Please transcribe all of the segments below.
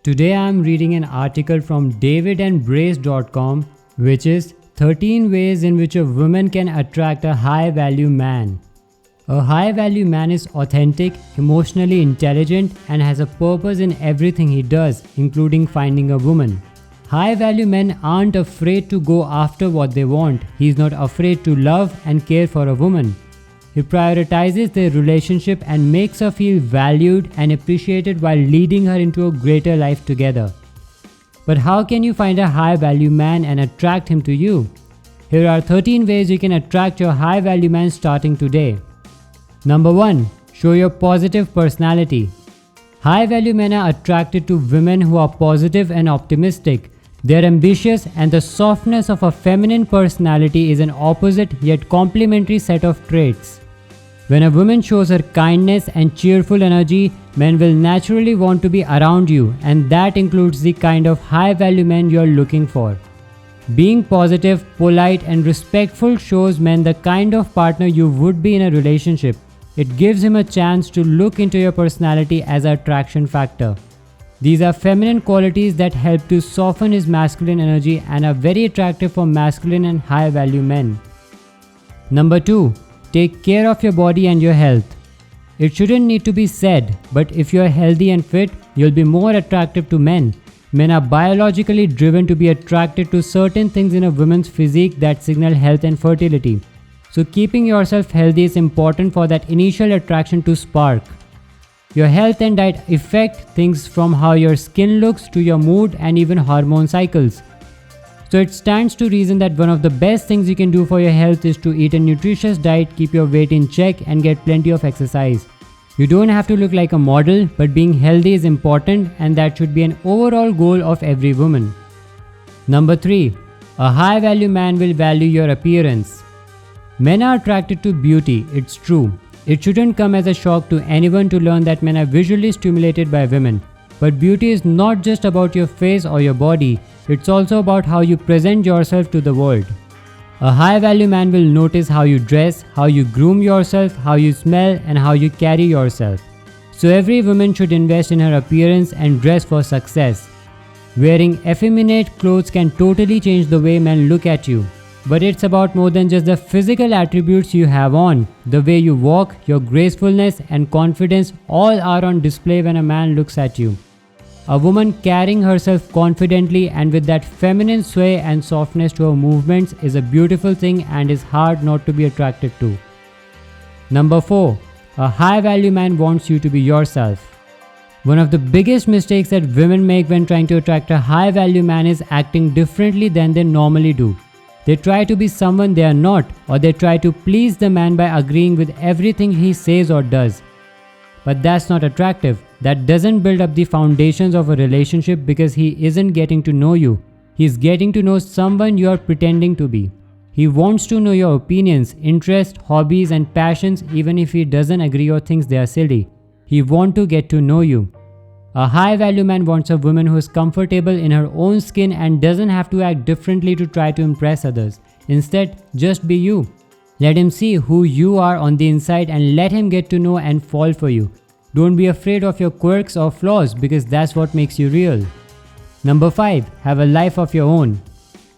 Today I am reading an article from davidandbrace.com, which is 13 ways in which a woman can attract a high value man. A high value man is authentic, emotionally intelligent, and has a purpose in everything he does, including finding a woman. High value men aren't afraid to go after what they want. He's not afraid to love and care for a woman. He prioritizes their relationship and makes her feel valued and appreciated while leading her into a greater life together. But how can you find a high value man and attract him to you? Here are 13 ways you can attract your high value man starting today. Number 1. Show your positive personality. High value men are attracted to women who are positive and optimistic. They are ambitious, and the softness of a feminine personality is an opposite yet complementary set of traits. When a woman shows her kindness and cheerful energy, men will naturally want to be around you, and that includes the kind of high value men you are looking for. Being positive, polite, and respectful shows men the kind of partner you would be in a relationship. It gives him a chance to look into your personality as an attraction factor. These are feminine qualities that help to soften his masculine energy and are very attractive for masculine and high value men. Number 2. Take care of your body and your health. It shouldn't need to be said, but if you are healthy and fit, you'll be more attractive to men. Men are biologically driven to be attracted to certain things in a woman's physique that signal health and fertility. So keeping yourself healthy is important for that initial attraction to spark. Your health and diet affect things from how your skin looks to your mood and even hormone cycles. So it stands to reason that one of the best things you can do for your health is to eat a nutritious diet, keep your weight in check, and get plenty of exercise. You don't have to look like a model, but being healthy is important, and that should be an overall goal of every woman. Number 3. A high value man will value your appearance. Men are attracted to beauty, it's true. It shouldn't come as a shock to anyone to learn that men are visually stimulated by women. But beauty is not just about your face or your body, it's also about how you present yourself to the world. A high value man will notice how you dress, how you groom yourself, how you smell, and how you carry yourself. So every woman should invest in her appearance and dress for success. Wearing effeminate clothes can totally change the way men look at you. But it's about more than just the physical attributes you have on. The way you walk, your gracefulness and confidence all are on display when a man looks at you. A woman carrying herself confidently and with that feminine sway and softness to her movements is a beautiful thing and is hard not to be attracted to. Number 4. A high value man wants you to be yourself. One of the biggest mistakes that women make when trying to attract a high value man is acting differently than they normally do. They try to be someone they are not, or they try to please the man by agreeing with everything he says or does. But that's not attractive. That doesn't build up the foundations of a relationship because he isn't getting to know you. He's getting to know someone you are pretending to be. He wants to know your opinions, interests, hobbies, and passions even if he doesn't agree or thinks they are silly. He wants to get to know you. A high value man wants a woman who is comfortable in her own skin and doesn't have to act differently to try to impress others. Instead, just be you. Let him see who you are on the inside and let him get to know and fall for you. Don't be afraid of your quirks or flaws because that's what makes you real. Number 5. Have a life of your own.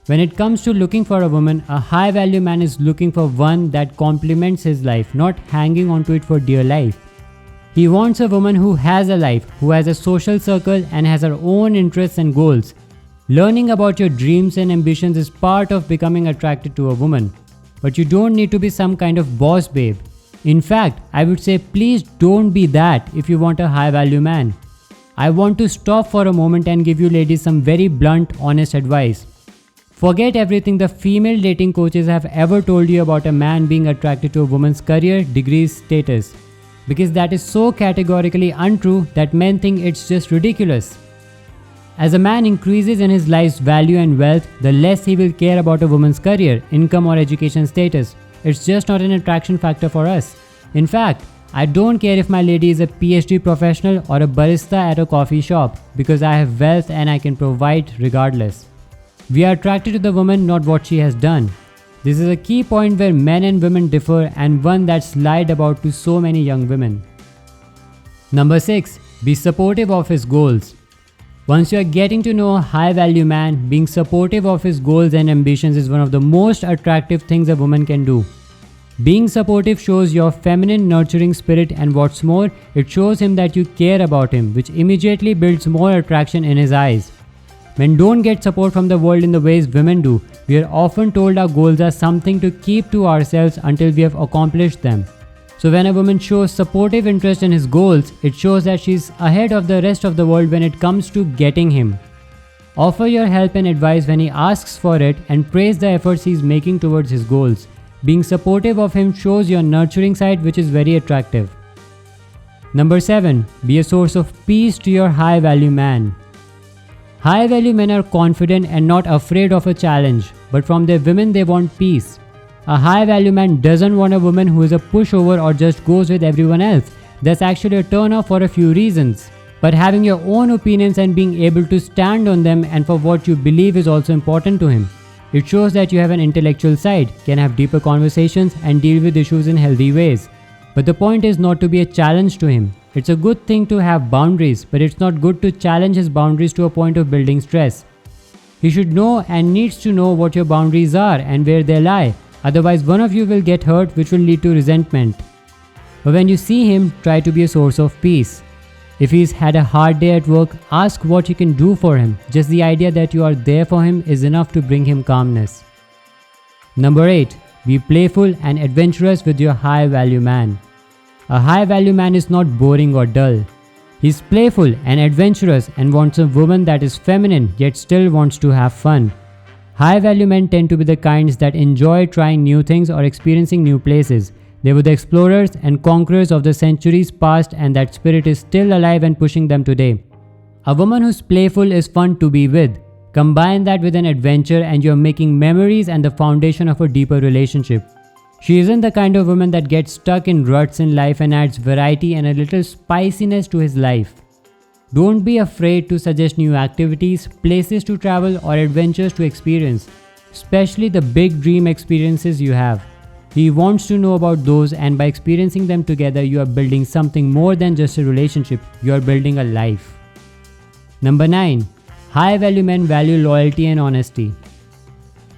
When it comes to looking for a woman, a high value man is looking for one that complements his life, not hanging onto it for dear life. He wants a woman who has a life, who has a social circle and has her own interests and goals. Learning about your dreams and ambitions is part of becoming attracted to a woman. But you don't need to be some kind of boss babe. In fact, I would say please don't be that if you want a high value man. I want to stop for a moment and give you ladies some very blunt, honest advice. Forget everything the female dating coaches have ever told you about a man being attracted to a woman's career, degrees, status. Because that is so categorically untrue that men think it's just ridiculous. As a man increases in his life's value and wealth, the less he will care about a woman's career, income or education status. It's just not an attraction factor for us. In fact, I don't care if my lady is a PhD professional or a barista at a coffee shop because I have wealth and I can provide regardless. We are attracted to the woman, not what she has done. This is a key point where men and women differ and one that's lied about to so many young women. Number 6. Be supportive of his goals. Once you are getting to know a high value man, being supportive of his goals and ambitions is one of the most attractive things a woman can do. Being supportive shows your feminine nurturing spirit, and what's more, it shows him that you care about him, which immediately builds more attraction in his eyes. Men don't get support from the world in the ways women do. We are often told our goals are something to keep to ourselves until we have accomplished them. So when a woman shows supportive interest in his goals, it shows that she's ahead of the rest of the world when it comes to getting him. Offer your help and advice when he asks for it, and praise the efforts he's making towards his goals. Being supportive of him shows your nurturing side, which is very attractive. Number 7. Be a source of peace to your high value man. High value men are confident and not afraid of a challenge, but from their women they want peace. A high value man doesn't want a woman who is a pushover or just goes with everyone else. That's actually a turn off for a few reasons. But having your own opinions and being able to stand on them and for what you believe is also important to him. It shows that you have an intellectual side, can have deeper conversations and deal with issues in healthy ways. But the point is not to be a challenge to him. It's a good thing to have boundaries, but it's not good to challenge his boundaries to a point of building stress. He should know and needs to know what your boundaries are and where they lie. Otherwise, one of you will get hurt, which will lead to resentment. But when you see him, try to be a source of peace. If he's had a hard day at work, ask what you can do for him. Just the idea that you are there for him is enough to bring him calmness. Number 8. Be playful and adventurous with your high value man. A high value man is not boring or dull. He's playful and adventurous and wants a woman that is feminine yet still wants to have fun. High value men tend to be the kinds that enjoy trying new things or experiencing new places. They were the explorers and conquerors of the centuries past, and that spirit is still alive and pushing them today. A woman who's playful is fun to be with. Combine that with an adventure and you're making memories and the foundation of a deeper relationship. She isn't the kind of woman that gets stuck in ruts in life and adds variety and a little spiciness to his life. Don't be afraid to suggest new activities, places to travel or adventures to experience, especially the big dream experiences you have. He wants to know about those, and by experiencing them together, you are building something more than just a relationship, you are building a life. Number 9. High value men value loyalty and honesty.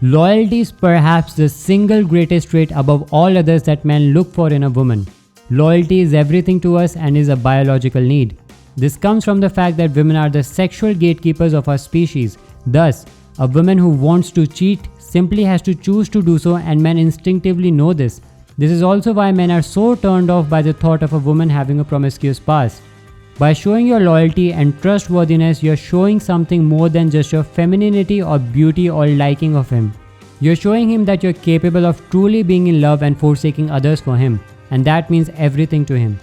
Loyalty is perhaps the single greatest trait above all others that men look for in a woman. Loyalty is everything to us and is a biological need. This comes from the fact that women are the sexual gatekeepers of our species. Thus, a woman who wants to cheat simply has to choose to do so, and men instinctively know this. This is also why men are so turned off by the thought of a woman having a promiscuous past. By showing your loyalty and trustworthiness, you're showing something more than just your femininity or beauty or liking of him. You're showing him that you're capable of truly being in love and forsaking others for him, and that means everything to him.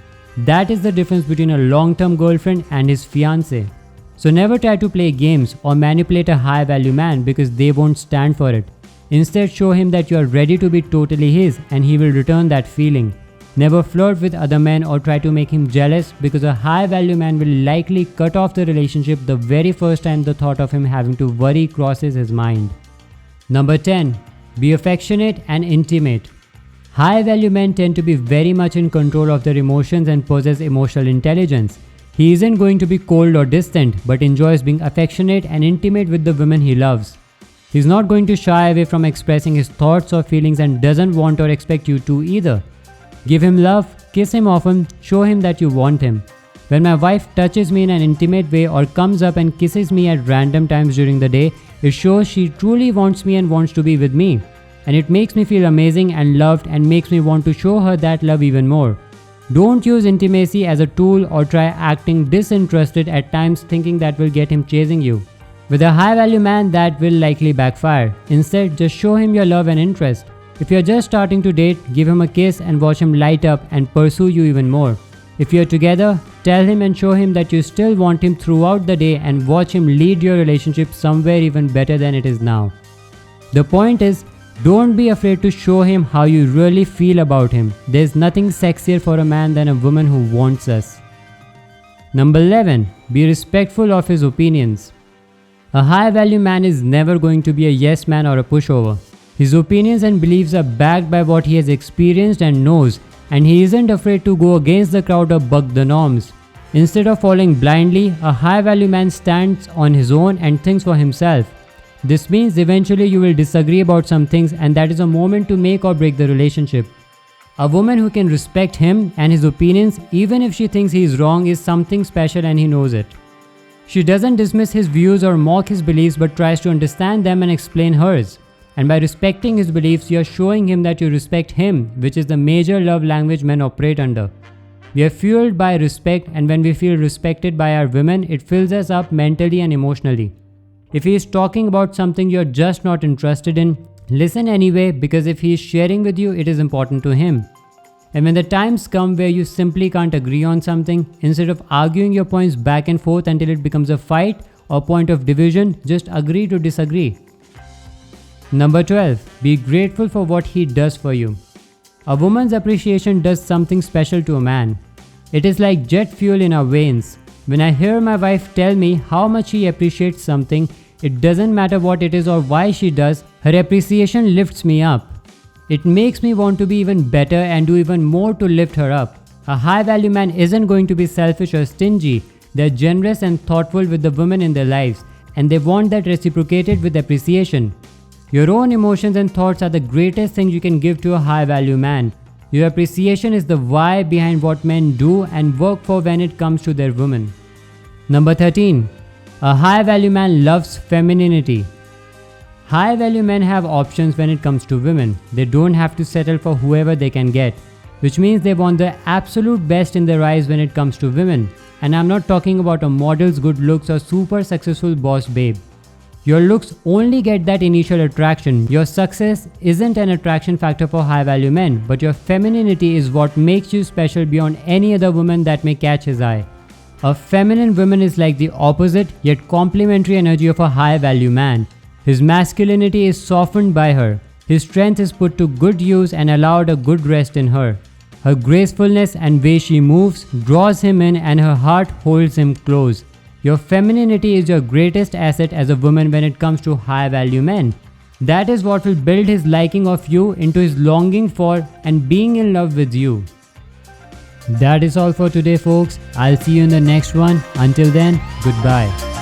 That is the difference between a long-term girlfriend and his fiancé. So never try to play games or manipulate a high value man because they won't stand for it. Instead, show him that you are ready to be totally his and he will return that feeling. Never flirt with other men or try to make him jealous, because a high value man will likely cut off the relationship the very first time the thought of him having to worry crosses his mind. Number 10. Be affectionate and intimate. High value men tend to be very much in control of their emotions and possess emotional intelligence. He isn't going to be cold or distant, but enjoys being affectionate and intimate with the women he loves. He's not going to shy away from expressing his thoughts or feelings and doesn't want or expect you to either. Give him love, kiss him often, show him that you want him. When my wife touches me in an intimate way or comes up and kisses me at random times during the day, it shows she truly wants me and wants to be with me. And it makes me feel amazing and loved and makes me want to show her that love even more. Don't use intimacy as a tool or try acting disinterested at times thinking that will get him chasing you. With a high value man, that will likely backfire. Instead, just show him your love and interest. If you're just starting to date, give him a kiss and watch him light up and pursue you even more. If you're together, tell him and show him that you still want him throughout the day and watch him lead your relationship somewhere even better than it is now. The point is, don't be afraid to show him how you really feel about him. There's nothing sexier for a man than a woman who wants us. Number 11. Be respectful of his opinions. A high value man is never going to be a yes man or a pushover. His opinions and beliefs are backed by what he has experienced and knows, and he isn't afraid to go against the crowd or buck the norms. Instead of following blindly, a high value man stands on his own and thinks for himself. This means eventually you will disagree about some things, and that is a moment to make or break the relationship. A woman who can respect him and his opinions even if she thinks he is wrong is something special, and he knows it. She doesn't dismiss his views or mock his beliefs but tries to understand them and explain hers. And by respecting his beliefs, you are showing him that you respect him, which is the major love language men operate under. We are fueled by respect, and when we feel respected by our women, it fills us up mentally and emotionally. If he is talking about something you are just not interested in, listen anyway, because if he is sharing with you, it is important to him. And when the times come where you simply can't agree on something, instead of arguing your points back and forth until it becomes a fight or point of division, just agree to disagree. Number 12. Be grateful for what he does for you. A woman's appreciation does something special to a man. It is like jet fuel in our veins. When I hear my wife tell me how much she appreciates something, it doesn't matter what it is or why she does, her appreciation lifts me up. It makes me want to be even better and do even more to lift her up. A high value man isn't going to be selfish or stingy. They're generous and thoughtful with the women in their lives, and they want that reciprocated with appreciation. Your own emotions and thoughts are the greatest thing you can give to a high value man. Your appreciation is the why behind what men do and work for when it comes to their women. Number 13. A high value man loves femininity. High value men have options when it comes to women. They don't have to settle for whoever they can get, which means they want the absolute best in their eyes when it comes to women. And I'm not talking about a model's good looks or super successful boss babe. Your looks only get that initial attraction. Your success isn't an attraction factor for high value men, but your femininity is what makes you special beyond any other woman that may catch his eye. A feminine woman is like the opposite yet complementary energy of a high value man. His masculinity is softened by her. His strength is put to good use and allowed a good rest in her. Her gracefulness and way she moves draws him in, and her heart holds him close. Your femininity is your greatest asset as a woman when it comes to high value men. That is what will build his liking of you into his longing for and being in love with you. That is all for today, folks. I'll see you in the next one. Until then, goodbye.